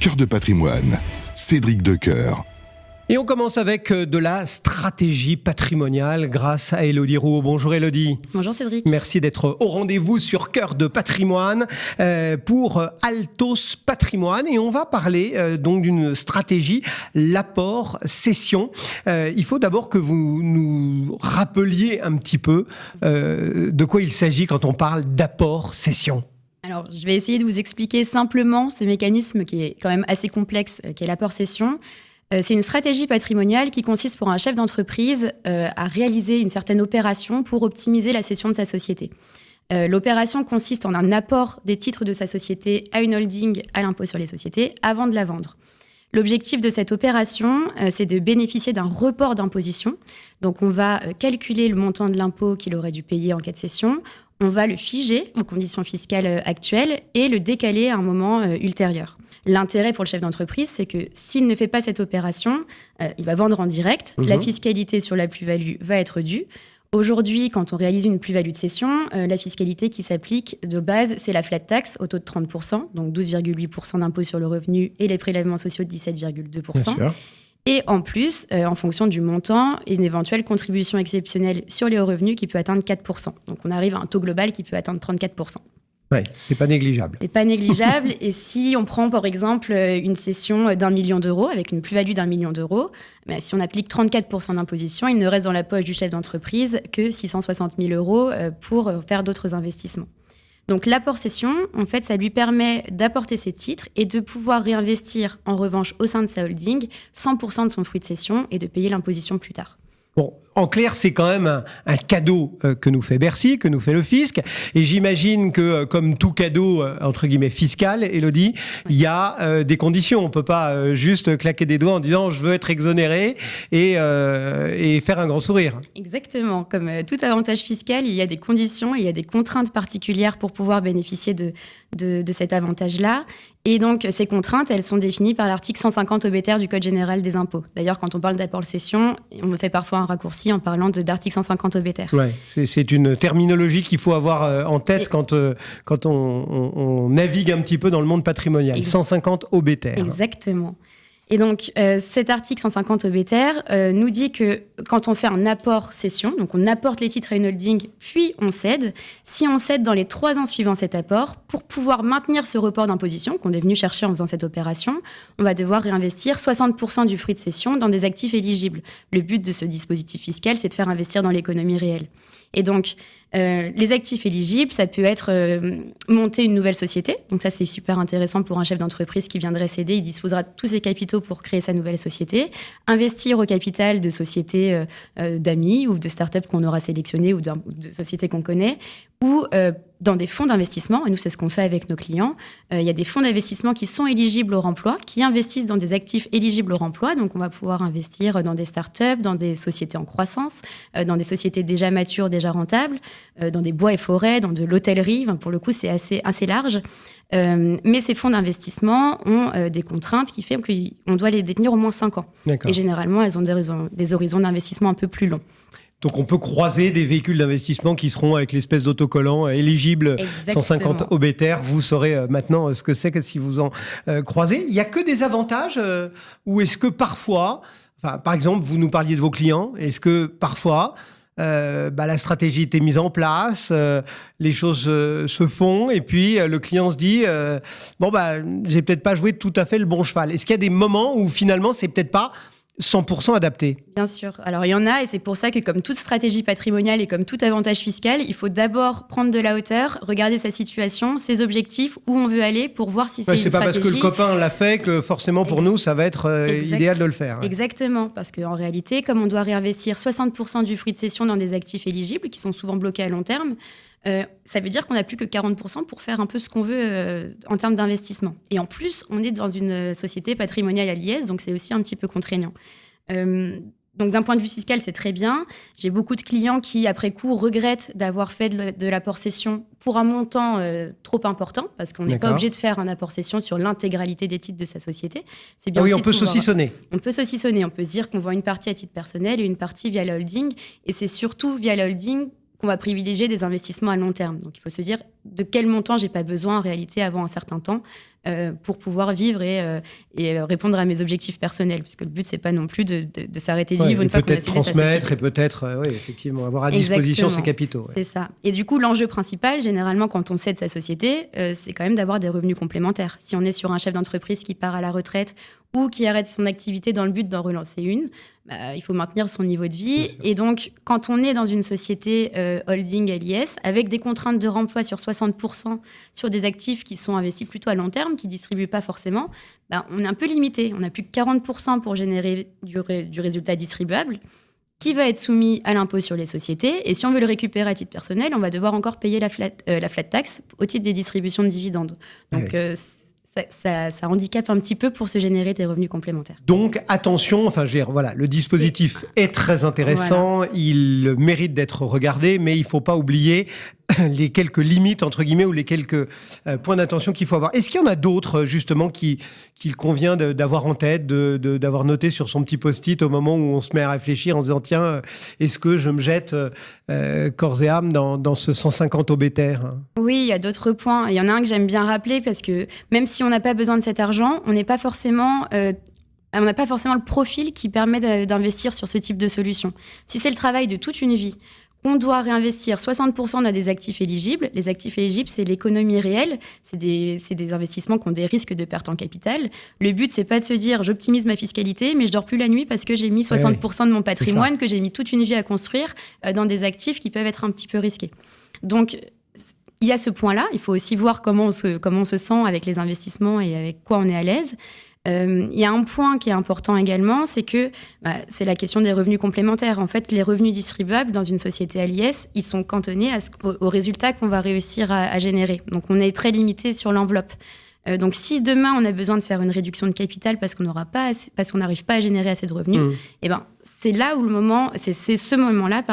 Cœur de patrimoine, Cédric Decoeur. Et on commence avec de la stratégie patrimoniale grâce à Élodie Rouault. Bonjour Élodie. Bonjour Cédric. Merci d'être au rendez-vous sur Cœur de patrimoine pour Altos Patrimoine. Et on va parler donc d'une stratégie, l'apport-cession. Il faut d'abord que vous nous rappeliez un petit peu de quoi il s'agit quand on parle d'apport-cession. Alors, je vais essayer de vous expliquer simplement ce mécanisme qui est quand même assez complexe, qui est l'apport-cession. C'est une stratégie patrimoniale qui consiste pour un chef d'entreprise à réaliser une certaine opération pour optimiser la cession de sa société. L'opération consiste en un apport des titres de sa société à une holding à l'impôt sur les sociétés avant de la vendre. L'objectif de cette opération, c'est de bénéficier d'un report d'imposition. Donc, on va calculer le montant de l'impôt qu'il aurait dû payer en cas de cession. On va le figer aux conditions fiscales actuelles et le décaler à un moment ultérieur. L'intérêt pour le chef d'entreprise, c'est que s'il ne fait pas cette opération, il va vendre en direct. La fiscalité sur la plus-value va être due. Aujourd'hui, quand on réalise une plus-value de cession, la fiscalité qui s'applique de base, c'est la flat tax au taux de 30%, donc 12,8% d'impôt sur le revenu et les prélèvements sociaux de 17,2%. Et en plus, en fonction du montant, une éventuelle contribution exceptionnelle sur les hauts revenus qui peut atteindre 4%. Donc on arrive à un taux global qui peut atteindre 34%. Oui, c'est pas négligeable. C'est pas négligeable. Et si on prend, par exemple, une cession d'1 million d'euros, avec une plus-value d'1 million d'euros, si on applique 34% d'imposition, il ne reste dans la poche du chef d'entreprise que 660 000 euros pour faire d'autres investissements. Donc l'apport-cession, en fait, ça lui permet d'apporter ses titres et de pouvoir réinvestir, en revanche, au sein de sa holding, 100% de son fruit de cession et de payer l'imposition plus tard. Bon, en clair, c'est quand même un cadeau que nous fait Bercy, que nous fait le fisc. Et j'imagine que, comme tout cadeau, entre guillemets, fiscal, Élodie, il y a des conditions. On peut pas juste claquer des doigts en disant « je veux être exonéré » et faire un grand sourire. Exactement. Comme tout avantage fiscal, il y a des conditions, il y a des contraintes particulières pour pouvoir bénéficier de cet avantage-là. Et donc, ces contraintes, elles sont définies par l'article 150 obétaire du Code général des impôts. D'ailleurs, quand on parle d'apport-cession, on fait parfois un raccourci en parlant d'article 150 obétaire. Ouais, c'est une terminologie qu'il faut avoir en tête quand on navigue un petit peu dans le monde patrimonial. 150 obétaire. Exactement. Et donc, cet article 150 obétaire nous dit que quand on fait un apport-cession, donc on apporte les titres à une holding, puis on cède, si on cède dans les 3 ans suivant cet apport, pour pouvoir maintenir ce report d'imposition qu'on est venu chercher en faisant cette opération, on va devoir réinvestir 60% du fruit de cession dans des actifs éligibles. Le but de ce dispositif fiscal, c'est de faire investir dans l'économie réelle. Et donc, les actifs éligibles, ça peut être monter une nouvelle société. Donc ça, c'est super intéressant pour un chef d'entreprise qui viendrait céder. Il disposera de tous ses capitaux pour créer sa nouvelle société. Investir au capital de sociétés d'amis ou de start-up qu'on aura sélectionnées ou de sociétés qu'on connaît. Ou dans des fonds d'investissement, et nous c'est ce qu'on fait avec nos clients, il y a des fonds d'investissement qui sont éligibles au remploi, qui investissent dans des actifs éligibles au remploi, donc on va pouvoir investir dans des startups, dans des sociétés en croissance, dans des sociétés déjà matures, déjà rentables, dans des bois et forêts, dans de l'hôtellerie, pour le coup c'est assez large. Mais ces fonds d'investissement ont des contraintes qui font qu'on doit les détenir au moins 5 ans. D'accord. Et généralement, elles ont des horizons d'investissement un peu plus longs. Donc on peut croiser des véhicules d'investissement qui seront avec l'espèce d'autocollant éligible. Exactement. 150 obétaire. Vous saurez maintenant ce que c'est que si vous en croisez. Il n'y a que des avantages ou est-ce que parfois, par exemple, vous nous parliez de vos clients, est-ce que parfois la stratégie était mise en place, les choses se font et puis le client se dit j'ai peut-être pas joué tout à fait le bon cheval. Est-ce qu'il y a des moments où finalement c'est peut-être pas 100% adapté? Bien sûr. Alors, il y en a, et c'est pour ça que comme toute stratégie patrimoniale et comme tout avantage fiscal, il faut d'abord prendre de la hauteur, regarder sa situation, ses objectifs, où on veut aller pour voir si c'est une stratégie. C'est pas parce que le copain l'a fait que forcément pour nous, ça va être idéal de le faire. Exactement. Parce qu'en réalité, comme on doit réinvestir 60% du fruit de cession dans des actifs éligibles qui sont souvent bloqués à long terme, ça veut dire qu'on n'a plus que 40% pour faire un peu ce qu'on veut en termes d'investissement. Et en plus, on est dans une société patrimoniale à l'IS, donc c'est aussi un petit peu contraignant. Donc d'un point de vue fiscal, c'est très bien. J'ai beaucoup de clients qui, après coup, regrettent d'avoir fait de l'apport-cession pour un montant trop important, parce qu'on n'est pas obligé de faire un apport-cession sur l'intégralité des titres de sa société. C'est bien on peut saucissonner. On peut saucissonner. On peut se dire qu'on vend une partie à titre personnel et une partie via la holding. Et c'est surtout via la holding qu'on va privilégier des investissements à long terme. Donc, il faut se dire de quel montant j'ai pas besoin en réalité avant un certain temps pour pouvoir vivre et répondre à mes objectifs personnels. Parce que le but, c'est pas non plus de s'arrêter de vivre une fois qu'on a cédé sa société. Peut-être transmettre et peut-être, effectivement, avoir à disposition ses capitaux. Ouais. C'est ça. Et du coup, l'enjeu principal, généralement, quand on cède sa société, c'est quand même d'avoir des revenus complémentaires. Si on est sur un chef d'entreprise qui part à la retraite ou qui arrête son activité dans le but d'en relancer une, il faut maintenir son niveau de vie. Et donc, quand on est dans une société holding LIS, avec des contraintes de remploi sur 60% sur des actifs qui sont investis plutôt à long terme, qui ne distribuent pas forcément, on est un peu limité. On n'a plus que 40% pour générer du résultat distribuable, qui va être soumis à l'impôt sur les sociétés. Et si on veut le récupérer à titre personnel, on va devoir encore payer la flat tax au titre des distributions de dividendes. Donc, ça handicape un petit peu pour se générer des revenus complémentaires. Donc, attention, le dispositif est très intéressant, il mérite d'être regardé, mais il ne faut pas oublier les quelques limites, entre guillemets, ou les quelques points d'attention qu'il faut avoir. Est-ce qu'il y en a d'autres, justement, qu'il convient d'avoir en tête, d'avoir noté sur son petit post-it au moment où on se met à réfléchir en se disant, tiens, est-ce que je me jette corps et âme dans ce 150 obétaire? Oui, il y a d'autres points. Il y en a un que j'aime bien rappeler, parce que même si on n'a pas besoin de cet argent, on n'a pas forcément le profil qui permet d'investir sur ce type de solution. Si c'est le travail de toute une vie, on doit réinvestir 60% dans des actifs éligibles. Les actifs éligibles, c'est l'économie réelle. C'est des investissements qui ont des risques de perte en capital. Le but, c'est pas de se dire, j'optimise ma fiscalité, mais je dors plus la nuit parce que j'ai mis 60% de mon patrimoine, que j'ai mis toute une vie à construire dans des actifs qui peuvent être un petit peu risqués. Donc, il y a ce point-là. Il faut aussi voir comment on se sent avec les investissements et avec quoi on est à l'aise. Il y a un point qui est important également, c'est que c'est la question des revenus complémentaires. En fait, les revenus distribuables dans une société à l'IS, ils sont cantonnés aux résultats qu'on va réussir à générer. Donc, on est très limité sur l'enveloppe. Donc, si demain, on a besoin de faire une réduction de capital parce qu'on n'arrive pas à générer assez de revenus, c'est là où c'est ce moment-là,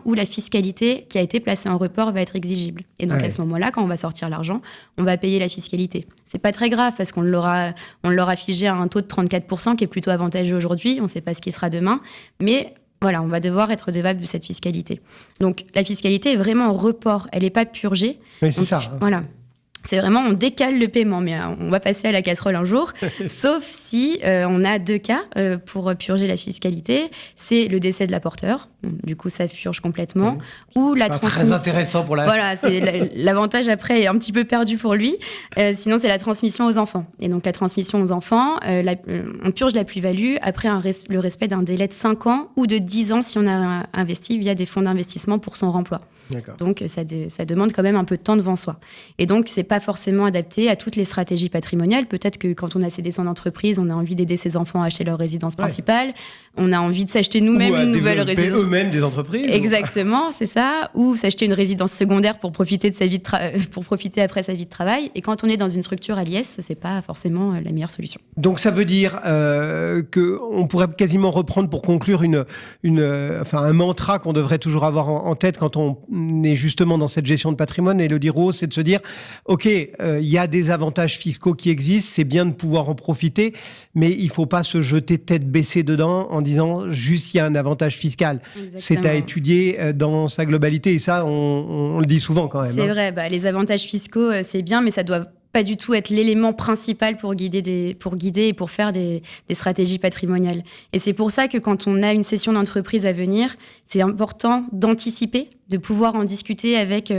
où la fiscalité qui a été placée en report va être exigible. Et donc, à ce moment-là, quand on va sortir l'argent, on va payer la fiscalité. C'est pas très grave parce qu'on l'aura figé à un taux de 34% qui est plutôt avantageux aujourd'hui. On ne sait pas ce qui sera demain. Mais voilà, on va devoir être redevable de cette fiscalité. Donc, la fiscalité est vraiment en report. Elle n'est pas purgée. Oui, c'est ça. Voilà. C'est vraiment, on décale le paiement, mais on va passer à la casserole un jour, sauf si on a deux cas pour purger la fiscalité. C'est le décès de l'apporteur, du coup ça purge complètement, ou la transmission. Très intéressant pour la... Voilà, l'avantage après est un petit peu perdu pour lui. Sinon, c'est la transmission aux enfants. Et donc la transmission aux enfants, on purge la plus-value après le respect d'un délai de 5 ans ou de 10 ans si on a investi via des fonds d'investissement pour son remploi. D'accord. Donc ça demande quand même un peu de temps devant soi. Et donc c'est pas forcément adapté à toutes les stratégies patrimoniales. Peut-être que quand on a cédé son entreprise, on a envie d'aider ses enfants à acheter leur résidence principale. On a envie de s'acheter nous-mêmes une nouvelle résidence. Eux-mêmes des entreprises. Exactement, c'est ça. Ou s'acheter une résidence secondaire pour profiter de sa vie pour profiter après sa vie de travail. Et quand on est dans une structure à l'IS, c'est pas forcément la meilleure solution. Donc ça veut dire qu'on pourrait quasiment reprendre pour conclure un mantra qu'on devrait toujours avoir en tête quand on est justement dans cette gestion de patrimoine. Élodie Rouault, c'est de se dire, OK, il y a des avantages fiscaux qui existent, c'est bien de pouvoir en profiter, mais il ne faut pas se jeter tête baissée dedans en disant juste il y a un avantage fiscal. Exactement. C'est à étudier dans sa globalité et ça, on le dit souvent quand même. C'est vrai, les avantages fiscaux, c'est bien, mais ça doit pas du tout être l'élément principal pour guider et pour faire des stratégies patrimoniales. Et c'est pour ça que quand on a une cession d'entreprise à venir, c'est important d'anticiper, de pouvoir en discuter avec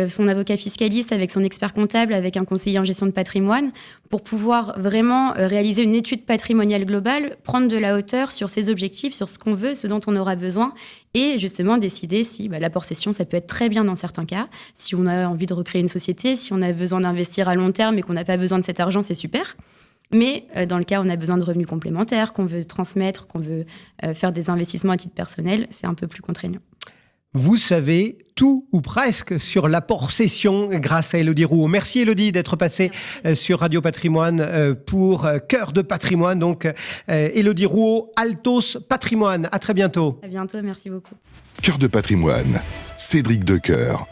son avocat fiscaliste, avec son expert comptable, avec un conseiller en gestion de patrimoine, pour pouvoir vraiment réaliser une étude patrimoniale globale, prendre de la hauteur sur ses objectifs, sur ce qu'on veut, ce dont on aura besoin, et justement décider si l'apport cession, ça peut être très bien dans certains cas. Si on a envie de recréer une société, si on a besoin d'investir à long terme et qu'on n'a pas besoin de cet argent, c'est super. Mais dans le cas où on a besoin de revenus complémentaires, qu'on veut transmettre, qu'on veut faire des investissements à titre personnel, c'est un peu plus contraignant. Vous savez tout ou presque sur l'apport cession grâce à Élodie Rouault. Merci Élodie d'être passée sur Radio Patrimoine pour Cœur de Patrimoine. Donc Élodie Rouault, Altos Patrimoine. À très bientôt. À bientôt, merci beaucoup. Cœur de Patrimoine, Cédric Decoeur.